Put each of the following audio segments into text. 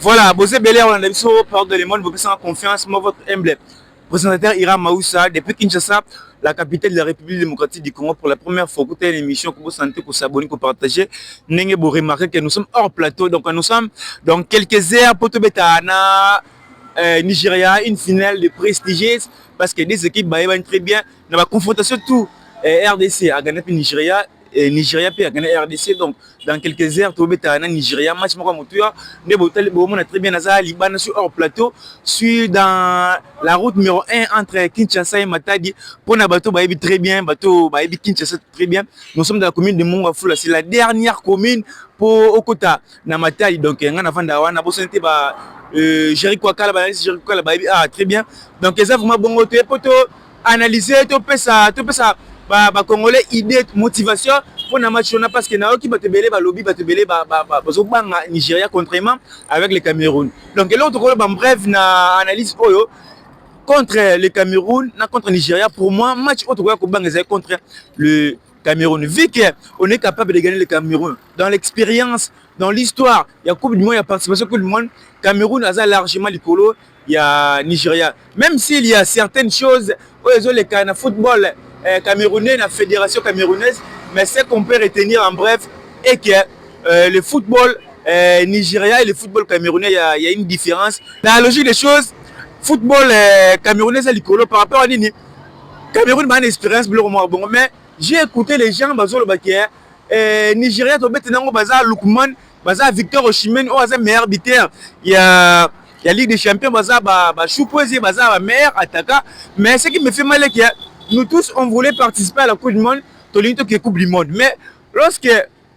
Voilà, Bosé Belair, on a vu par de le monde, vous pouvez en confiance, moi votre humble présentateur Ira Maoussa, depuis Kinshasa, la capitale de la République démocratique du Congo, pour la première fois, écoutez l'émission, que vous sentez, que vous s'abonnez, que vous partagez, vous remarquez que nous sommes hors plateau, donc nous sommes dans quelques heures, pour Betana, Nigeria, une finale de prestigieuse, parce que des équipes vont très bien, dans la confrontation tout, RDC a gagné Nigeria, Nigeria peut gagner RDC, donc dans quelques heures, tu vas Nigeria, match Mokamotua, on a très bien Liban sur hors plateau, sur dans la route numéro 1 entre Kinshasa et Matadi, pour un bateau, très bien, bateau, Kinshasa très bien. Nous sommes dans la commune de Mongafula, c'est la dernière commune pour Okota, dans Matadi, donc on a avant d'avoir, on a besoin de Jericho Kala, très bien. Donc, ça vraiment bon, tu peux analyser, tu peux ça. Congolais idée motivation pour na match on a parce que na qui va te belé ba lobby va te belé ba Nigeria contrairement avec le Cameroun. Donc là on bref na analyse oyo contre le Cameroun na contre Nigeria pour moi match autre contre le Cameroun vu qu'on est capable de gagner le Cameroun dans l'expérience dans l'histoire il y a coupe du monde il y a participation coupe du monde Cameroun a largement l'écolo il y a Nigeria même s'il y a certaines choses les cas na football camerounais, la fédération camerounaise, mais ce qu'on peut retenir en bref est que le football nigérien et le football camerounais, il y a une différence. La logique des choses, football camerounais, c'est l'icolo par rapport à Nini. Cameroun a une expérience, mais j'ai écouté les gens, Nigeria, Bazar Lukman, Bazar Victor Osimhen, Bazar meilleur buteur. Il y a Ligue des Champions, Bazar Choupoezi, Bazar meilleur attaquant. Mais ce qui me fait mal, c'est que nous tous, on voulait participer à la Coupe du Monde, qui est Coupe du Monde. Mais lorsque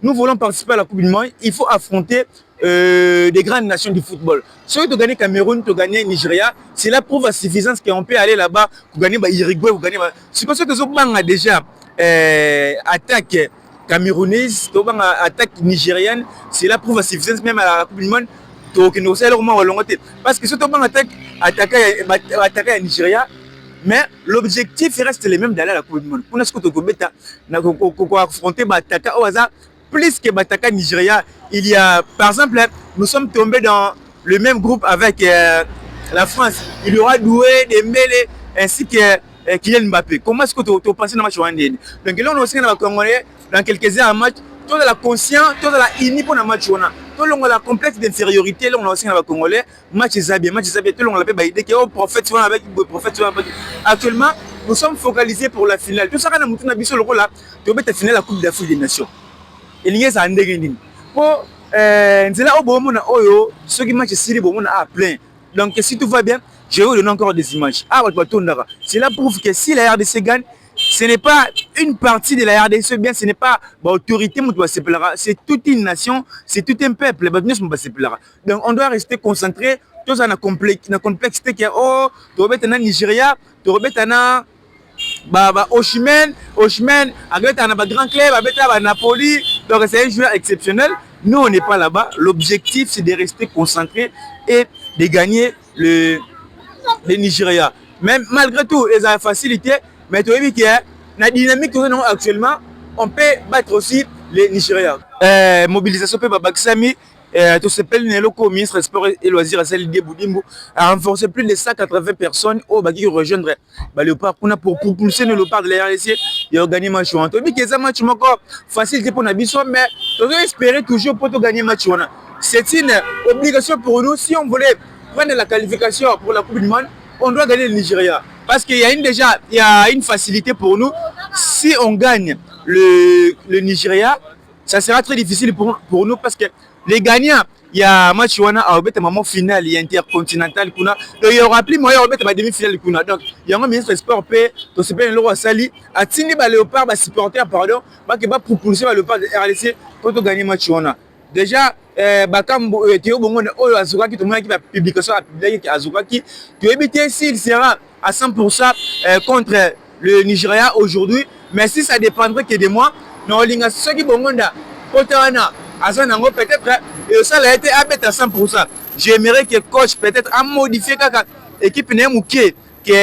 nous voulons participer à la Coupe du Monde, il faut affronter des grandes nations du football. Si tu gagnes Cameroun, tu gagnes Nigeria, c'est la preuve à suffisance qu'on peut aller là-bas, pour gagner Uruguay, pour gagner. C'est parce que tu as déjà attaque camerounaise, tu as attaque nigérienne, c'est la preuve à suffisance même à la Coupe du Monde. Parce que si tu as attaqué à Nigeria, mais l'objectif reste le même d'aller à la Coupe du Monde. Pour ce que tu as affronté Bataka au hasard, plus que Bataka Nigeria, il y a, par exemple, nous sommes tombés dans le même groupe avec la France. Il y aura Doué, Dembélé, ainsi que Kylian Mbappé. Comment est-ce que tu as pensé dans le match rwandais? Donc là, on a aussi dans quelques heures un match, tout la conscience, tout la uni pour le match. Tout le la complexe d'infériorité, là on a aussi dans le Congolais, match Zabia, tout le monde l'a fait, dès au prophète avec le prophète. Actuellement, nous sommes focalisés pour la finale. Tout ça, quand on a vu le rôle là, tu vas finir la Coupe d'Afrique des Nations. Et il y a ça en dégâts. Pour c'est là où bon oyo, ceux qui matchent Syrie bon a plein. Donc si tout va bien, je vais vous donner encore des images. Cela prouve que si la RDC gagne, ce n'est pas une partie de la RDC, bien, ce n'est pas l'autorité, c'est toute une nation, c'est tout un peuple. Donc on doit rester concentré, tout ça dans la complexité qui est oh, tu vas être en Nigeria, tu vas être en Osimhen, avec un grand club, avec un Napoli, donc c'est un joueur exceptionnel. Nous on n'est pas là-bas. L'objectif c'est de rester concentré et de gagner le Nigeria. Même malgré tout, les facilités. Mais tu vois que la dynamique que nous avons actuellement, on peut battre aussi les Nigériens. Mobilisation peut Babaksami, tout ce pays le ministre des Sports et Loisirs à Salidé Boudimbo a renforcé plus de 180 personnes au Baki rejoindre le Léopard pour propulser le Léopard de la RDC et gagner match. Tu vois que c'est match encore facile pour Nabiso, mais tu dois espérer toujours pour gagner match. C'est une obligation pour nous si on voulait prendre la qualification pour la Coupe du Monde. On doit gagner le Nigeria. Parce qu'il y a une facilité pour nous. Si on gagne le Nigeria, ça sera très difficile pour nous parce que les gagnants, il y a un match à moment final, il y a intercontinental. Donc il y aura plus moyen de demi-finale. Donc il y a un ministre des Sports, tout ce pays le Sali, à Tini Léopard, supporter, pardon, qui va propulser le Léopard de RDC pour gagner le match. Déjà, Théo Bongo Azuraki, tout le monde qui va publication à Azuraki, tu évites s'il sera à 100% contre le Nigeria aujourd'hui, mais si ça dépendrait que de moi, non, ceux qui Bongonda, Potana, Azanango, peut-être, et ça a été à 100%. J'aimerais que le coach peut-être a modifié l'équipe qui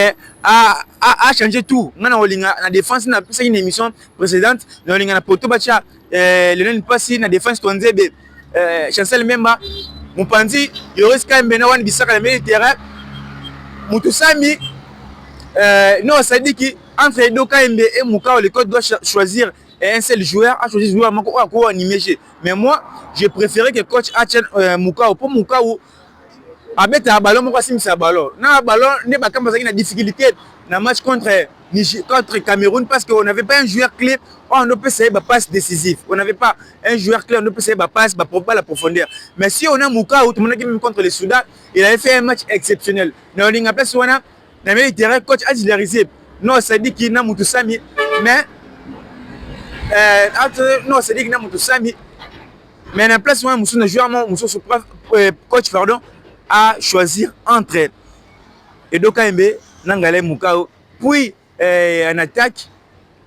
a changé tout. La défense, c'est une émission précédente, on a Poto Bacha, Lionel Passi, la défense, Chancel Memba, Mopanzi Yoris Kambena wan bisaka na milieu de terrain Mutusami non ça dit que entre Edo Kaembe et Mukao le coach doit choisir un seul joueur à choisir joueur à animer mais moi je préférais que coach Achen Mukao pour Mukao abeta un ballon moko simisa un ballon na ballon ne ba kamba zaki na difficulté na match contre Cameroun parce qu'on n'avait pas un joueur clé on ne peut pas passe décisif on n'avait pas un joueur clé on ne peut pas passe pas la profondeur mais si on a Mukao tout le monde qui même contre le Soudan il avait fait un match exceptionnel na on a place wana na milieu de terrain coach a titularisé non ça dit qu'il n'a Mutusami mais non c'est dit qu'il n'a Mutusami mais na place wana musu na joueur musu coach pardon à choisir entre Edo Kaembe Nangale Mukao puis en attaque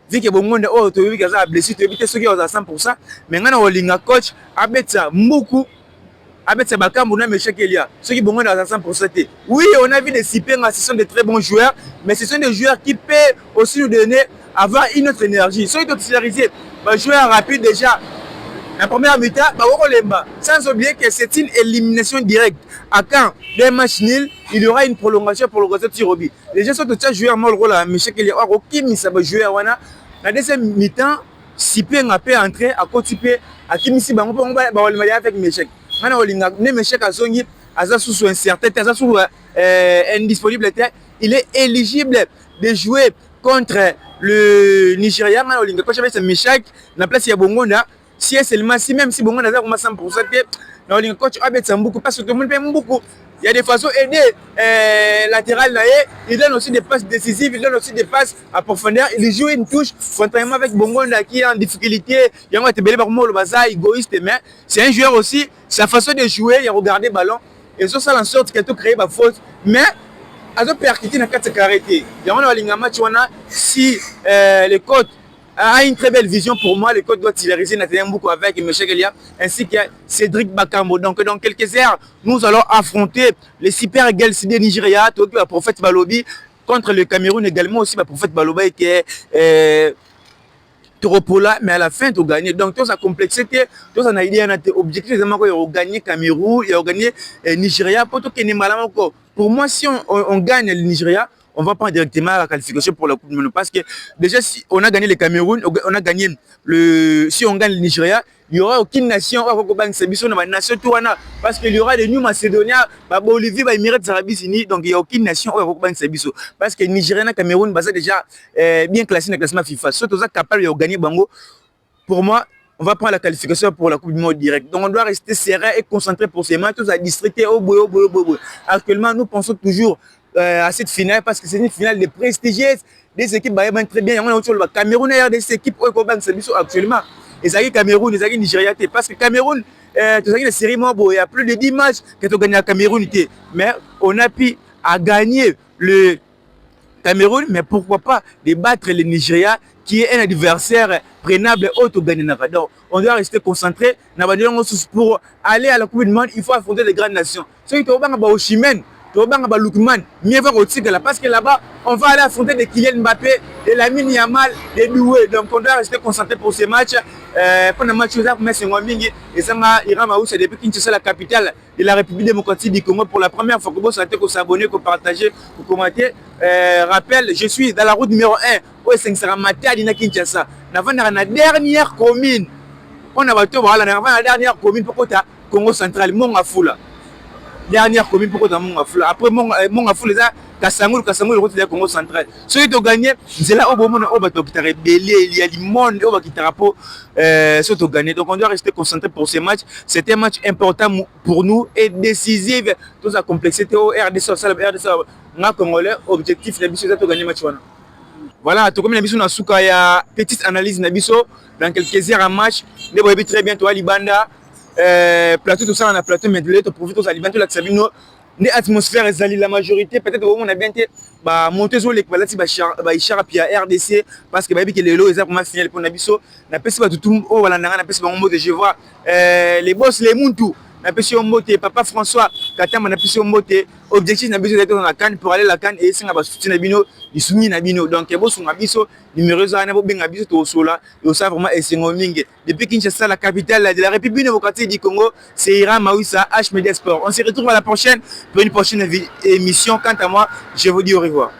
vu que Bongonda oh tu vu que ça blessé tu éviter ceux qui ont à 100% mais ngana olinga coach abetsa Mbuku abetsa Bakambu na Meshek Elia ceux qui Bongonda à 100% oui on a vu des Sipenga ce sont de très bons joueurs mais ce sont des joueurs qui peuvent aussi nous donner avoir une autre énergie ceux qui sont titularisés joueurs rapides déjà la première mi-temps, sans oublier que c'est une élimination directe. À quand des matchs nuls, il y aura une prolongation pour le résultat de Tirobi. Les gens sont tous joués à mon rôle à Michel Kelly. Qui va jouer à Wana. La deuxième mi-temps, si peu on peut entrer à côté à Kimisi, on va avec Michel. Maintenant, on a Michel à Zongi, à sous un certain, à sous indisponible. Il est éligible de jouer contre le Nigeria. Maintenant, on a coach avec Michel, la place il y a Bongonda. Si seulement si même si bon on a 100% dans le coach Abet beaucoup parce que tout le monde paie beaucoup il y a des façons aider latéral là il donne aussi des passes décisives il donne aussi des passes à profondeur il joue une touche contrairement avec Bongonda qui est en difficulté il y a été belé par moi le bazar égoïste mais c'est un joueur aussi sa façon de jouer il a regardé ballon et ça en sorte qu'il a tout créé ma faute mais à d'autres percuter na 4 caractéristiques il y a un match si les coachs a une très belle vision pour moi. Le coach doit titulariser Nathalie Mboukou avec M. Gelia ainsi que Cédric Bakambo. Donc, dans quelques heures, nous allons affronter les Super Eagles de Nigeria, le prophète Balobi, contre le Cameroun également aussi, le prophète Balobi qui est Toropola, mais à la fin, tu as gagné. Donc, tout ça complexité, tout ça, on a idée, on a objectif, il a gagné Cameroun, il a gagné Nigeria. Pour moi, si on gagne le Nigeria, on va prendre directement la qualification pour la Coupe du Monde. Parce que déjà, si on a gagné le Cameroun, on a gagné si on gagne le Nigeria, il n'y aura aucune nation qui va gagner. Parce qu'il y aura des New Macédoniens, Bolivie, Émirats Arabes Unis, donc il n'y a aucune nation qui va gagner. Parce que le Nigeria et le Cameroun, c'est déjà bien classé dans le classement FIFA. Surtout capable de gagner Bango. Pour moi, on va prendre la qualification pour la Coupe du Monde direct. Donc on doit rester serein et concentré pour ces matchs. Tous à districter au bout. Actuellement, nous pensons toujours à cette finale parce que c'est une finale de prestigieuse des équipes très bien. On a le Cameroun et des équipes actuellement. Et ça y est Cameroun, et ça y est Nigeria. Parce que Cameroun, tu sais la série il y a plus de 10 matchs que tu as gagné à Cameroun. Mais on a pu à gagner le Cameroun, mais pourquoi pas débattre le Nigeria qui est un adversaire prenable au Ghana. Donc on doit rester concentré. Pour aller à la Coupe du Monde, il faut affronter les grandes nations. Ceux qui ont au Chimène, Lukman, mieux va au Tigre là parce que là-bas on va aller affronter des Kylian Mbappé, des Lamine Yamal, des Doué. Donc on doit rester concentré pour ces matchs. Pendant le match et ça c'est depuis Kinshasa, la capitale de la République démocratique du Congo, pour la première fois que vous savez que s'abonner, que partager, que commenter. Rappel, je suis dans la route numéro 1 au Saint-Ramata à Kinshasa. Dans la dernière commune, on a la dernière commune pour Congo central, Mongafula. Dernière commune pour Mongafula. Après Mongafula, Kassangoul, le route de Congo central. Ceux qui ont gagné, c'est là où il y a du monde qui ont gagné. Donc on doit rester concentré pour ces matchs. C'est un match important pour nous et décisif. Toute la complexité au RDC, le Congolais, objectif, la mission de gagner le match. Voilà, tout comme la mission il y a petite analyse dans quelques heures en match. Vous voyez très bien, toi, Libanda. Plateau, tout ça, on a plateau, mais tu profites aux aliments, l'atmosphère est la majorité, peut-être on a bien été monter sur les qualités de RDC, parce que les lots, ils ont fini pour Nabiso, n'a pas tout le monde, je vois les boss, les Muntu, na pesi mbote papa François Katamba na pesi mbote objectif na biso d'être dans la CAN pour aller la CAN et singa ba soutien na bino isumi na bino donc bo sunga biso numéro za na bo benga biso to sola et ça vraiment esengo mingi depuis Kinshasa la capitale de la République démocratique du Congo c'est Ira Maouissa H Media Sport. On se retrouve à la prochaine pour une prochaine émission. Quant à moi, je vous dis au revoir.